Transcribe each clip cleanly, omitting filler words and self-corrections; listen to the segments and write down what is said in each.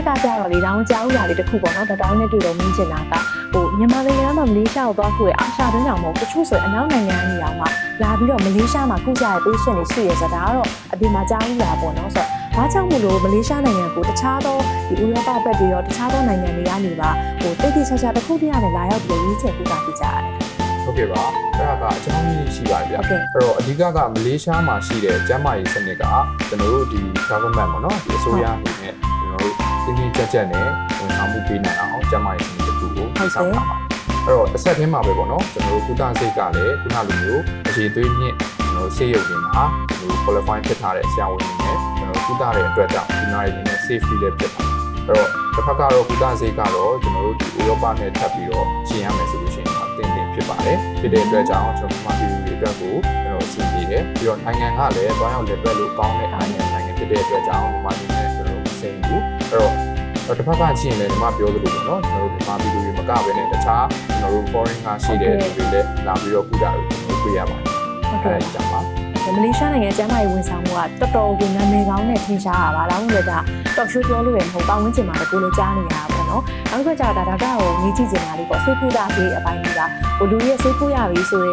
က်ကကြတော့လေတောင်းကြောက်ရလေးတစ်ခုပေါ့နော်ဒါတောင်းနဲ့တွေ့တော့မင်းချင်တာကမြန်မာနိုင်ငံမှာမလေးရှားကိုသွားခုရအာရှတွင်းတောင်မဟုတ်တချို့ဆိုအနောက်နိုင်ငံတွေအောင်မှလာပြီးတော့မလေးရှားမှာကုကြရပေးရှင်နေရှိရဆိုတော့ဒါကတော့အပြင်မှာကြားဦးတာပေါ့နော်ဆိုတော့ဘာကြောင့်မို့လို့မလေးရှားနိုင်ငံကိုတခြားသောဒီဥရောပဘက်တွေရောတခြားသောနိုင်ငံတွေကနေပါတိတ်တိတ်ဆဆတစ်ခုတည်းနဲ့လာရောက်ပြီးရွေးချယ်ကုသပေးကြရတယ်ဟုတ်ကဲ့ပါအဲ့ဒါကအကြောင်းကြီးရှိပါဗျာအဲ့တော့အဓိကကမလေးရှားမှာရှိတဲ့ကျန်းမာရေးစနစ်ကကျွန်တော်တို့ဒီ government ပေါ့နော်ဒီအစိုးရအနေနဲ့ကျွန်တော်တို့တင်းကြပ်နဲ့ဝန်ဆောင်မှုပေးနိုင်အောင်ကျန်းမာရေးစနစ်တစ်ခုကိုတည်ဆောက်ထားပါတယ်အဲ့တော့တစ်ဆက်တည်းမှာပဲပေါ့နော်ကျွန်တော်တို့ကုသစိတ်ကလည်းခုနလိုမျိုးအခြေသွေးမြင့်ကျွန်တော်ဆေးရုံတွေမှာကျွန်တော် qualify ဖြစ်ထားတဲ့ဆရာဝန်တွေနဲ့ကျွန်တော်ကုသတဲ့အတွက်ကြောင့်ဒီနာရီတွေနဲ့ safety လည်းဖြစ်ပါတယ်အဲ့တော့တစ်ဖက်ကတော့ကုသစိတ်ကတော့ကျွန်တော်တို့ဒီဥရောပနဲ့ထပ်ပြီးတော့ရှင်းရမယ်ဆိုလို့ရှိရင်တင်ဖြစ်ပါတယ်ဖြစ်တဲ့အတွက်ကြောင့်ကျွန်တော်မြန်မာပြည်သူတွေအတွက်ကိုကျွန်တော်အဆင်ပြေတယ်ပြီးတော့နိုင်ငံကလည်းတွားရောက်လက်တွဲလို့ကောင်းတဲ့နိုင်ငံဖြစ်တဲ့အတွက်ကြောင့်မြန်မာပြည်နဲ့ကျွန်တော်အဆင်ဘူးအဲ့တော့တစ်ဖက်ကချင်းလည်းဒီမှာပြောသလိုပေါ့နော်ကျွန်တော်တို့မြန်မာပြည်သူတွေမကဘဲနဲ့တခြားကျွန်တော်တို့ foreign ကရှိတဲ့လူတွေလည်းလာပြီးတော့ကုတာတွေကျွန်တော်တွေ့ရပါတယ်ဟုတ်ကဲ့ကြောင့်ပါမလေးရှားနိုင်ငံကျန်းမာရေးဝန်ဆောင်မှုကတော်တော်ကိုနာမည်ကောင်းနဲ့ထင်ရှားတာပါဒါမှမဟုတ်ဒါတော့ရှိုးပြောလို့ရမဟုတ်ပတ်ဝန်းကျင်မှာကိုလိုကြားနေရတာပေါ့နော်နောက်တစ်ခါကျတော့ဒါကိုနေကြည့်ချင်တာလေးပေါ့စိတ်ကူတာလေးအပိုင်းကြီးကလူရဲ့စိတ်ကူရပြီဆိုရဲ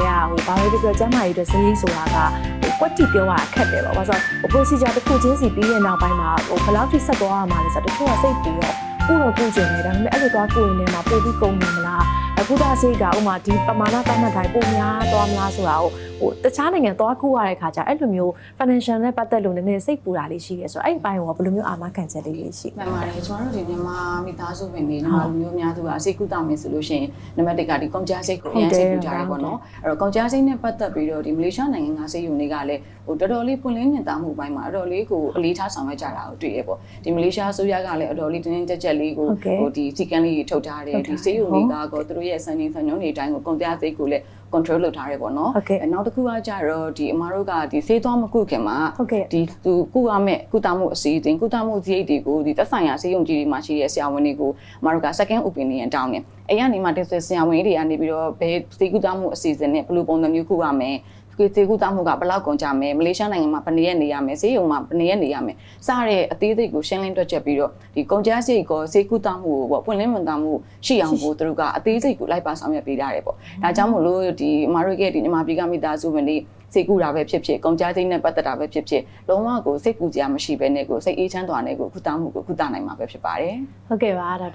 ဘာပဲပြောကျန်းမာရေးအတွက်စိတ်ဆိုတာကကွက်တီပြောရခက်တယ်ပေါ့ဘာလို့ဆိုတော့ procedure တစ်ခုချင်းစီပြီးတဲ့နောက်ပိုင်းမှာဘယ်လောက်ထိဆက်သွားရမှာလဲဆိုတော့တချို့ကစိတ်ပြီးတော့ကုတော့ကုကျင်တယ်ဒါပေမဲ့အဲ့လိုသွားကိုရင်ထဲမှာပို့ပြီးကုန်နေမလားအခုဒါစိတ်ကဥမာဒီပမာဏသတ်မှတ်တိုင်းပုံများသွားမလားဆိုတာကိုတခြားနိုင်ငံသွားကူရတဲ့ခါကျအဲ့လိုမျိုး financial နဲ့ပတ်သက်လို့နည်းနည်းစိတ်ပူတာလေးရှိတယ်ဆိုတော့အဲ့ဒီဘိုင်းကဘယ်လိုမျိုးအာမခံချက်လေးရှိမှန်ပါတယ်ကျွန်တော်တို့ဒီမြန်မာမိသားစုဝင်တွေမြန်မာလူမျိုးများစုကစိတ်ကူးတောင်းမယ်ဆိုလို့ရှိရင်နံပါတ်1ကဒီကောင်ကြားစိတ်ကိုအရင်စိတ်ကူးကြတယ်ပေါ့နော်အဲ့တော့ကောင်ကြားစိတ်နဲ့ပတ်သက်ပြီးတော့ဒီမလေးရှားနိုင်ငံကစိတ်ယူတွေကလည်းတော်တော်လေးပွင့်လင်းမြင်သာမှုပိုင်းမှာတော်တော်လေးကိုအလေးထားဆောင်ရွက်ကြတာကိုတွေ့ရပေါ့ဒီမလေးရှားအစိုးရကလည်းအတော်လေးတင်းကြပ်လေးကိုဒီစီကံလေးထုတ်ထားတယ်ဒီစိတ်ယူတွေကသူတို့ရဲ့စံချိန်စံညွှန်းတွေအတိုင်းကိုကောင်ကြားစိတ်ကိုလည်းcontrol လုပ်ထားရဲပေါ့နော်နောက်တစ်ခုကကြတော့ဒီအမားတို့ကဒီဆေးသွားမကုခင်မှာဒီသူကုရမယ့်ကုသမှုအစီအစဉ်ကုသမှုစရိတ်တွေကိုဒီသက်ဆိုင်ရာဆေးရုံကြီးတွေမှာရှိတဲ့ဆရာဝန်တွေကိုအမားတို့က second opinion တောင်းတယ်အဲ့ရနေမှာတက်ဆရာဝန်တွေကနေပြီးတော့ဘယ်ဆေးကုသမှုအစီအစဉ်နဲ့ဘယ်လိုပုံစံမျိုးကုရမယ်ဆေးကုသမှုကဘယ်လောက်ကုန်ကြမယ်မလေးရှားနိုင်ငံမှာဘယ်နှစ်ရက်နေရမယ်ဆေးရုံမှာဘယ်နှစ်ရက်နေရမယ်စတဲ့အသေးစိတ်ကိုရှင်းလင်းတွက်ချက်ပြီးတော့ဒီကုန်ကျစရိတ်ကိုဆေးကုသမှုကိုပေါ့ပွင့်လင်းမြင်သာမှုရှိအောင်ကိုသူတို့ကအသေးစိတ်ကိုလိုက်ပါဆောင်ရွက်ပေးထားတယ်ပေါ့ဒါကြောင့်မို့လို့ဒီအမားတို့ရဲ့ဒီမြန်မာပြည်ကမိသားစုဝင်တွေစိတ်ကူတာပဲဖြစ်ဖြစ်ကုန်ကြစိတ်နဲ့ပတ်သက်တာပဲဖြစ်ဖြစ်လုံးဝကိုစိတ်ကူကြမရှိဘဲနဲ့ကိုစိတ်အေးချမ်းသွားတဲ့ကိုကုသမှုကိုကုသနိုင်မှာပဲဖြစ်ပါတယ်ဟုတ်ကဲ့ပါဒါ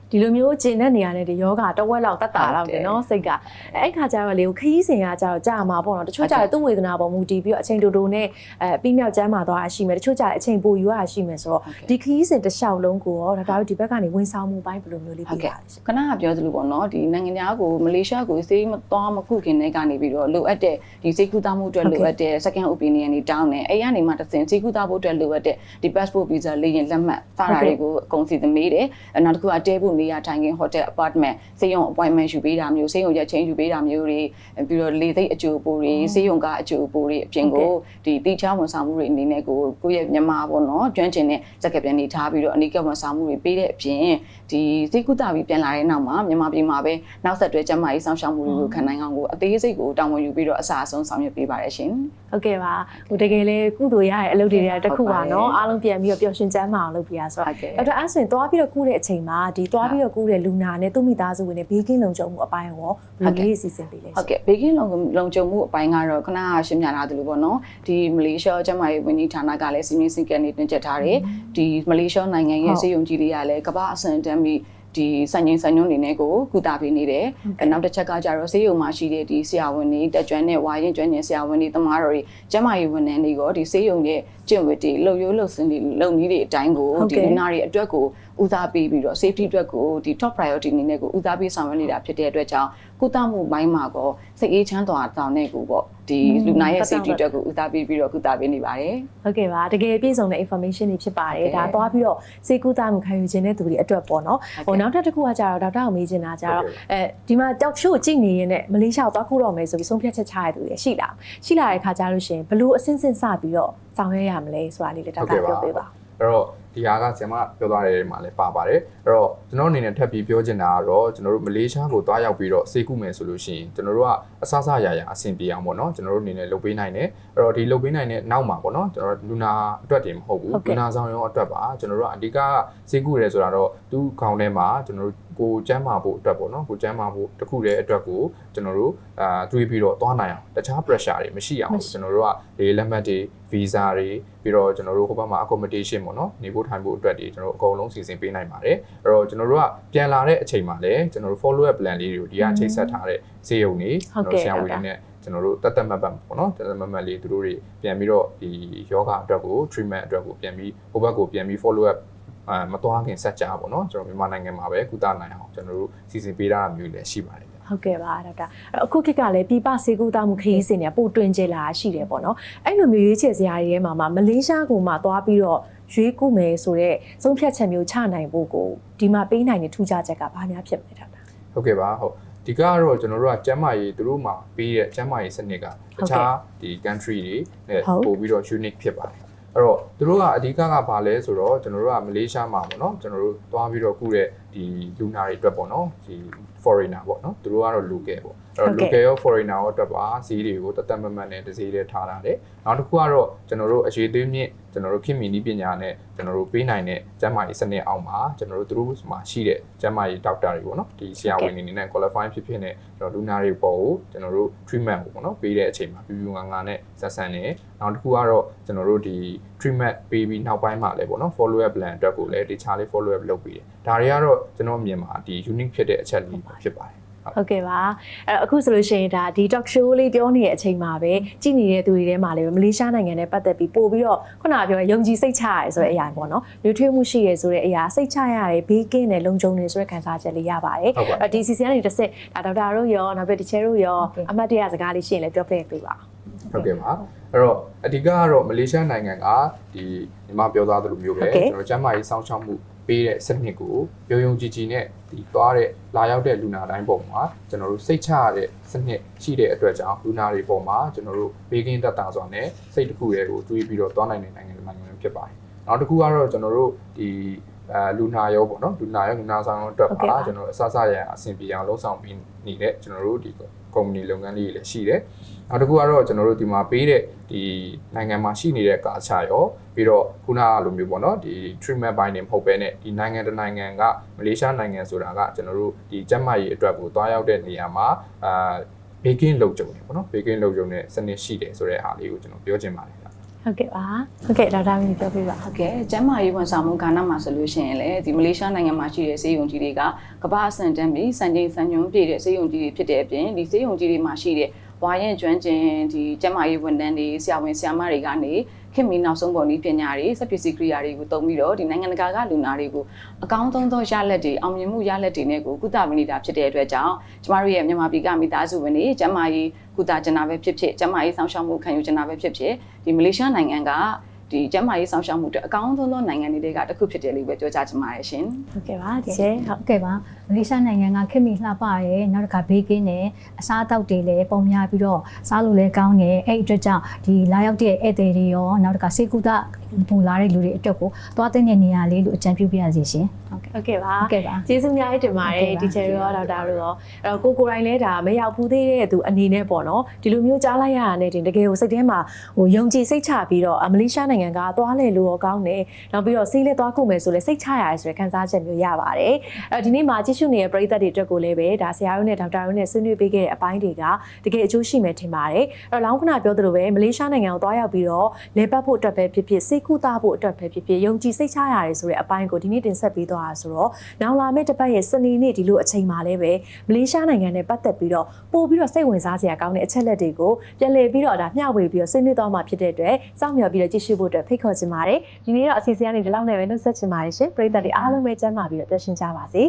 ဒီလိုမျိုးကျင်တဲ့နေရာနဲ့ဒီယောဂတဝက်လောက်တက်တာတော့တယ်နော်စိတ်ကအဲ့ခါကျတော့လေခရီးစဉ်ကကျတော့ကြာမှာပေါ့နော်တချို့ကျတော့သူ့ဝေဒနာပေါ်မူတည်ပြီးတော့အချိန်တိုတိုနဲ့ပြီးမြောက်ကျမ်းမာသွားတာရှိမယ်တချို့ကျတော့အချိန်ပိုယူရတာရှိမယ်ဆိုတော့ဒီခရီးစဉ်တစ်လျှောက်လုံးကိုရောဒါတို့ဒီဘက်ကနေဝန်ဆောင်မှုပိုင်းဘယ်လိုမျိုးလေးပြရလဲခဏကပြောသလိုပေါ့နော်ဒီနိုင်ငံသားကိုမလေးရှားကိုစေးမသွားမခုခင်တဲ့ကနေပြီးတော့လိုအပ်တဲ့ဒီစိတ်ကူတာမှုအတွက်လိုအပ်တဲ့ second opinion တွေတောင်းတယ်အဲ့ရနေမှာတစ်စင်စိတ်ကူတာဖို့အတွက်လိုအပ်တဲ့ဒီ passport visa လေးရင်လက်မှတ်စတာတွေကိုအကုန်စီသမီးတယ်နောက်တစ်ခုကတဲဖို့နေရာထိုင်ခင်း hotel apartment စေယုံ appointment ယူပေးတာမျိုးစေယုံရက်ချင်းယူပေးတာမျိုးတွေပြီးတော့လေသိအကျိုးပိုးတွေစေယုံကအကျိုးပိုးတွေအပြင်ကိုဒီတိကျဝန်ဆောင်မှုတွေအနေနဲ့ကိုယ့်ရဲ့မြန်မာပေါ့နော်ကျွမ်းကျင်တဲ့စကားပြန်နေထားပြီးတော့အနိကဝန်ဆောင်မှုတွေပေးတဲ့အပြင်ဒီစိတ်ကူတာပြီးပြန်လာတဲ့နောက်မှာမြန်မာပြည်မှာပဲနောက်ဆက်တွဲကျန်းမာရေးစောင့်ရှောက်မှုတွေကိုခံနိုင်အောင်ကိုအသေးစိတ်ကိုတာဝန်ယူပြီးတော့အစားအဆုံးဆောင်ရွက်ပေးပါရရှင်ဟုတ်ကဲ့ပါတကယ်လေကုသိုလ်ရရဲ့အလုပ်တွေကတခုပါနော်အားလုံးပြန်ပြီးတော့ပျော်ရွှင်ချမ်းသာအောင်လုပ်ပြရဆိုတော့အဲ့တော့အဲ့ဆိုရင်သွားပြီးတော့ကုတဲ့အချိန်မှာဒီသွားပြီးတော့ကုတဲ့လူနာနဲ့သူ့မိသားစုဝင်တွေဘေးကင်းလုံခြုံမှုအပိုင်းရောဘယ်လိုလေးအစီအစဉ်ပေးလဲဟုတ်ကဲ့ဘေးကင်းလုံခြုံမှုအပိုင်းကတော့ခဏရှင်းပြထားသလိုပေါ့နော်ဒီမလေးရှားကျန်းမာရေးဝန်ကြီးဌာနကလည်းစီမင်းစည်းကမ်းတွေတင်ကြထားတယ်ဒီမလေးရှားနိုင်ငံရဲ့စေယုံကြီးတွေကလည်းကမ္ဘာအဆင့်တန်းပြီးဒီစံချိန်စံညွှန်းတွေနဲ့ကိုကုသပေးနေတယ်နောက်တစ်ချက်ကကြတော့ဆေးရုံမှာရှိတဲ့ဒီဆရာဝန်တွေတက်ကျွမ်းတဲ့ဝါရင်ကျွမ်းကျင်ဆရာဝန်တွေတမားတော်တွေကျန်းမာရေးဝန်ထမ်းတွေရောဒီဆေးရုံရဲ့ကျင့်ဝတ်တွေလှုပ်ရိုးလှုပ်စင်တွေလုံနည်းတွေအတိုင်းကိုဒီလူနာတွေအတွက်ကိုဦးစားပေးပြီးတော့ safety အတွက်ကိုဒီ top priority အနေနဲ့ကိုဦးစားပေးဆောင်ရွက်နေတာဖြစ်တဲ့အတွက်ကြောင့်ကုသမှုပိုင်းမှာကောစိတ်အေးချမ်းသာတောင်းတဲ့ကိုပေါ့ဒီလူနာရဲ့ safety အတွက်ကိုဦးစားပေးပြီးတော့ကုသပေးနေပါတယ်ဟုတ်ကဲ့ပါတကယ်ပြည့်စုံတဲ့ information တွေဖြစ်ပါတယ်ဒါသွားပြီးတော့စိတ်ကုသမှုခံယူခြင်းတဲ့သူတွေအတွက်ပေါ့နော်နောက်ထပ်တစ်ခုကကြတော့ဒေါက်တာကိုမေးချင်တာကြတော့ဒီမှာတောက်ရှို့ကြည့်နေရင်လည်းမလေးရှားကိုသွားခုတော့မယ်ဆိုပြီးဆုံးဖြတ်ချက်ချရတဲ့သူတွေရှိလာတဲ့အခါကျလို့ရှိရင်ဘလို့အစင်းစင်းစပြီးတော့ဆောင်ရွက်ရမလဲဆိုတာလေးလည်းဒေါက်တာပြောပေးပါအဲ့တော့ ဒီဟာကဆရာမပြောသွားတဲ့မှာလည်းပါပါတယ်အဲ့တော့ကျွန်တော်အနေနဲ့ထပ်ပြီးပြောချင်တာကတော့ကျွန်တော်တို့မလေးရှားကိုသွားရောက်ပြီးတော့စေကုမယ်ဆိုလို့ရှိရင်ကျွန်တော်တို့ကအဆအဆရရအဆင်ပြေအောင်ပေါ့နော်ကျွန်တော်တို့အနေနဲ့လုပ်ပေးနိုင်တယ်အဲ့တော့ဒီလုပ်ပေးနိုင်တဲ့နောက်မှာပေါ့နော်ကျွန်တော်တို့လူနာအတွက်တည်းမဟုတ်ဘူးလူနာဆောင်ရောအတွက်ပါကျွန်တော်တို့ကအဓိကစေကုရဲဆိုတာတော့သူ့ခေါင်းထဲမှာကျွန်တော်တို့ကိုကျမ်းမာဖို့အတွက်ပေါ့နော်ကိုကျမ်းမာဖို့တခုတည်းအတွက်ကိုကျွန်တော်တို့တွေးပြီးတော့သွားနိုင်အောင်တခြား pressure တွေမရှိအောင်ကျွန်တော်တို့ကလေလက်မှတ်တွေ visa တွေပြီးတော့ကျွန်တော်တို့ဟိုဘက်မှာ accommodation ပေါ့နော်နေဖို့ထိုင်ဖို့အတွက်တွေကျွန်တော်တို့အကုန်လုံးစီစဉ်ပေးနိုင်ပါတယ်အဲ့တော့ကျွန်တော်တို့ကပြန်လာတဲ့အချိန်မှာလည်းကျွန်တော်တို့ follow up plan လေးတွေကိုဒီကချိတ်ဆက်ထားတဲ့စေယုံတွေကျွန်တော်ဆရာဝန်တွေနဲ့ကျွန်တော်တို့တတ်မှတ်ပေါ့နော်တတ်မှတ်လေးသူတို့တွေပြန်ပြီးတော့ဒီယောဂအတွက်ကို treatment အတွက်ကိုပြန်ပြီးဟိုဘက်ကိုပြန်ပြီး follow up မသွားခင်ဆက်ကြပါတော့ကျွန်တော်မြန်မာနိုင်ငံမှာပဲကုသနိုင်အောင်ကျွန်တော်တို့စီစဉ်ပေးတာမျိုးလည်းရှိပါတယ်ဟုတ်ကဲ့ပါဒေါက်တာအခုခေတ်ကလည်းပြပစေကူတာမှုခရီးစဉ်တွေပို့တွင်ကျလာရှိတယ်ပေါ့နော်အဲ့လိုမျိုးရွေးချယ်စရာတွေထဲမှာမလေးရှားကိုမှသွားပြီးတော့ရွေးကုမယ်ဆိုတော့ဆုံးဖြတ်ချက်မျိုးချနိုင်ဖို့ကိုဒီမှာပေးနိုင်တဲ့ထူးခြားချက်ကဘာများဖြစ်မလဲဒေါက်တာဟုတ်ကဲ့ပါဟုတ်ဒီကတော့ကျွန်တော်တို့ကကျန်းမာရေးသူတို့မှာပေးတဲ့ကျန်းမာရေးစနစ်ကတခြားဒီ country တွေနဲ့ပို့ပြီးတော့ unique ဖြစ်ပါတယ်အဲ့တော့သူတို့ကအဓိကဘာလဲဆိုတော့ကျွန်တော်တို့ကမလေးရှားမှာပေါ့နော်ကျွန်တော်တို့သွားပြီးတော့ကုတဲ့ဒီလူနာတွေအတွက်ပေါ့နော်ဒီ foreigner ပေါ့နော်သူတို့ကတော့ local ပေါ့အဲ့တော့ local ရော foreigner ရောအတွက်ပါဈေးတွေကိုတသက်မမှတ်နဲ့တစ်ဈေးလေးထားတာတယ်နောက်တစ်ခုကတော့ကျွန်တော်တို့အရေးသေးမြင့်ကျွန်တော်တို့ခင်မီနီးပညာနဲ့ကျွန်တော်တို့ပေးနိုင်တဲ့ကျန်းမာရေးစနစ်အောင်မှာကျွန်တော်တို့သူတို့မှာရှိတဲ့ကျန်းမာရေးဒေါက်တာတွေပေါ့နော်ဒီဆရာဝန်တွေနဲ့ qualify ဖြစ်ဖြစ်နဲ့ကျွန်တော်လူနာတွေပေါ်ကိုကျွန်တော်တို့ treatment ကိုပေါ့နော်ပေးတဲ့အချိန်မှာပြပြငါနဲ့ဆက်ဆံနေနောက်တစ်ခုကတော့ကျွန်တော်တို့ဒီ treatment ပေးပြီးနောက်ပိုင်းမှာလည်းပေါ့နော် follow up plan အတွက်ကိုလည်းတခြားလေး follow up လုပ်ပေးတယ်ဒါတွေကတော့ကျွန်တော်မြင်မှာဒီ unique ဖြစ်တဲ့အချက်လေးဖြစ်ပါတယ်ဟုတ်ကဲ့ပါအဲ့အခုဆိုလို့ရှိရင်ဒါဒီ talk show လေးပြောနေတဲ့အချိန်မှာပဲကြည်နေတဲ့သူတွေထဲမှာလည်းမလေးရှားနိုင်ငံနဲ့ပတ်သက်ပြီးပို့ပြီးတော့ခုနကပြောယုံကြည်စိတ်ချရတယ်ဆိုတဲ့အရာပေါ့နော်လူထွေးမှုရှိရဆိုတဲ့အရာစိတ်ချရတယ်ဘေးကင်းတယ်လုံခြုံတယ်ဆိုတဲ့ခံစားချက်လေးရပါတယ်အဲ့ဒီ season ကနေတစ်ဆက်ဒါဒေါက်တာတို့ရောနောက်ပြီး teacher တို့ရောအမှတ်တရစကားလေးရှိရင်လည်းပြောပြပေးပါဟုတ်ကဲ့ပါအဲ့တော့အဓိကကတော့မလေးရှားနိုင်ငံကဒီညီမပြောသားသလိုမျိုးပဲကျွန်တော်ကျန်းမာရေးစောင့်ရှောက်မှုပေးတဲ့စနစ်ကိုယုံကြည်ကြည်နဲ့ဒီသွားတဲ့လာရောက်တဲ့လူနာတိုင်းပုံမှာကျွန်တော်တို့စိတ်ချရတဲ့စနစ်ရှိတဲ့အတွက်ကြောင့်လူနာတွေပုံမှာကျွန်တော်တို့ဘေးကင်းတတ်တာစွာနဲ့စိတ်တစ်ခုတည်းကိုတွေးပြီးတော့သွားနိုင်တဲ့နိုင်ငံဖြစ်ပါတယ်။နောက်တစ်ခုကတော့ကျွန်တော်တို့ဒီလူနာရောပေါ့နော်လူနာဆောင်အတွက်ပါကျွန်တော်အစစရအဆင်ပြေအောင်လှုံ့ဆော်ပြီးနေတဲ့ကျွန်တော်တို့ဒီ company လုပ်ငန်းလေးတွေလည်းရှိတယ်။နောက်တစ်ခုကတော့ကျွန်တော်တို့ဒီမှာပေးတဲ့ဒီနိုင်ငံမှာရှိနေတဲ့ကာချာရောပြီးတော့ခုနကလိုမျိုးပေါ့နော်ဒီ treatment ဘိုင်းတွေမဟုတ်ဘဲနဲ့ဒီနိုင်ငံတနိုင်ငံကမလေးရှားနိုင်ငံဆိုတာကကျွန်တော်တို့ဒီကျန်းမာရေးအတွက်ကိုတွားရောက်တဲ့နေရာမှာဘေးကင်းလုံခြုံတယ်ပေါ့နော်ဘေးကင်းလုံခြုံတဲ့စနစ်ရှိတယ်ဆိုတဲ့အားလေးကိုကျွန်တော်ပြောချင်ပါတယ်ဟုတ်ကဲ့ပါဟုတ်ကဲ့ဒေါက်တာမင်းပြောပြပါဟုတ်ကဲ့ကျန်းမာရေးဝန်ဆောင်မှုကဏ္ဍမှာဆိုလို့ရှိရင်လည်းဒီမလေးရှားနိုင်ငံမှာရှိတဲ့ဆေးရုံကြီးတွေကကမ္ဘာ့အဆင့်တန်းပြီးစံချိန်စံညွှန်းပြည့်တဲ့ဆေးရုံကြီးတွေဖြစ်တဲ့အပြင်ဒီဆေးရုံကြီးတွေမှာရှိတဲ့ဝါရင်ကျွမ်းကျင်ဒီကျန်းမာရေးဝန်ထမ်းတွေဆရာဝန်ဆရာမတွေကနေခင်မီနောက်ဆုံးပေါ်နည်းပညာတွေစက်ပစ္စည်းကိရိယာတွေကိုသုံးပြီးတော့ဒီနိုင်ငံတကာကလူနာတွေကိုအကောင်းဆုံးသောရလဒ်တွေအောင်မြင်မှုရလဒ်တွေနဲ့ကိုကုသပေးနေတာဖြစ်တဲ့အတွက်ကြောင့်ကျမတို့ရဲ့မြန်မာပြည်ကမိသားစုဝင်တွေကျန်းမာရေးကုသကျင်နာပဲဖြစ်ဖြစ်ကျန်းမာရေးဆောင်ရှောက်မှုခံယူကျင်နာပဲဖြစ်ဖြစ်ဒီမလေးရှားနိုင်ငံကဒီကျန်းမာရေးဆောင်ရှောက်မှုအတွက်အကောင်းဆုံးသောနိုင်ငံတွေကတစ်ခုဖြစ်တယ်လို့ပဲပြောကြားချင်ပါတယ်ရှင်ဟုတ်ကဲ့ပါဒီကျဟုတ်ကဲ့ပါမလေးရှားနိုင်ငံကခင်မီလှပရဲနောက်တစ်ခါဘေးကင်းတယ်အစားအသောက်တွေလည်းပုံများပြီးတော့စားလို့လည်းကောင်းတယ်အဲ့အတွက်ကြောင့်ဒီလာရောက်တဲ့ဧည့်သည်တွေရောနောက်တစ်ခါစေကူတာပူလာတဲ့လူတွေအတွက်ကိုသွားတဲ့နေရာလေးလို့အကြံပြုပြရစီရှင်ဟုတ်ကဲ့ပါကျေးဇူးများတင်ပါတယ်ဒီချယ်ရောဒေါက်တာတို့ရောအဲ့တော့ကိုယ်တိုင်လည်းဒါမရောက်ဘူးသေးတဲ့သူအနေနဲ့ပေါ့နော်ဒီလိုမျိုးကြားလိုက်ရတာနဲ့တင်တကယ်ကိုစိတ်ထဲမှာဟိုယုံကြည်စိတ်ချပြီးတော့မလေးရှားနိုင်ငံကသွားလေလို့ရောကောင်းတယ်နောက်ပြီးတော့ဆေးလေးသွားခုမယ်ဆိုလဲစိတ်ချရတယ်ဆိုတဲ့ခံစားချက်မျိုးရပါတယ်အဲ့ဒီနေ့မှာကြည့်ရှုနေတဲ့ပရိသတ်တွေအတွက်ကိုလည်းပဲဒါဆရာတို့နဲ့ဒေါက်တာတို့နဲ့ဆွေးနွေးပေးခဲ့တဲ့အပိုင်းတွေကတကယ်အကျိုးရှိမယ်ထင်ပါတယ်အဲ့တော့လောင်းခဏပြောသလိုပဲမလေးရှားနိုင်ငံကိုသွားရောက်ပြီးတော့လဲပတ်ဖို့အတွက်ပဲဖြစ်ဖြစ်စိတ်ကူးသားဖို့အတွက်ပဲဖြစ်ဖြစ်ယုံကြည်စိတ်ချရတယ်ဆိုတဲ့အပိုင်းကိုဒီနေ့တင်ဆက်ပေးသွားတာဆိုတော့နောက်လာမယ့်တစ်ပတ်ရဲ့စနေနေ့ဒီလိုအချိန်မှာလည်းပဲမလေးရှားနိုင်ငံနဲ့ပတ်သက်ပြီးတော့ပို့ပြီးတော့စိတ်ဝင်စားစရာကောင်းတဲ့အချက်လက်တွေကိုပြန်လည်ပြီးတော့ဒါမျှဝေပြီးတော့ဆွေးနွေးသွားမှာဖြစ်တဲ့အတွက်စောင့်မျှော်ပြီးတော့ကြည့်ရှုဖို့အတွက်ဖိတ်ခေါ်ချင်ပါတယ်ဒီနေ့တော့အစီအစဉ်ကနေဒီလောက်နဲ့ပဲနှုတ်ဆက်ချင်ပါတယ်ရှင်ပရိသတ်တွေအားလုံးပဲကျန်းမာပြီးတော့ပျော်ရွှင်ကြပါစေ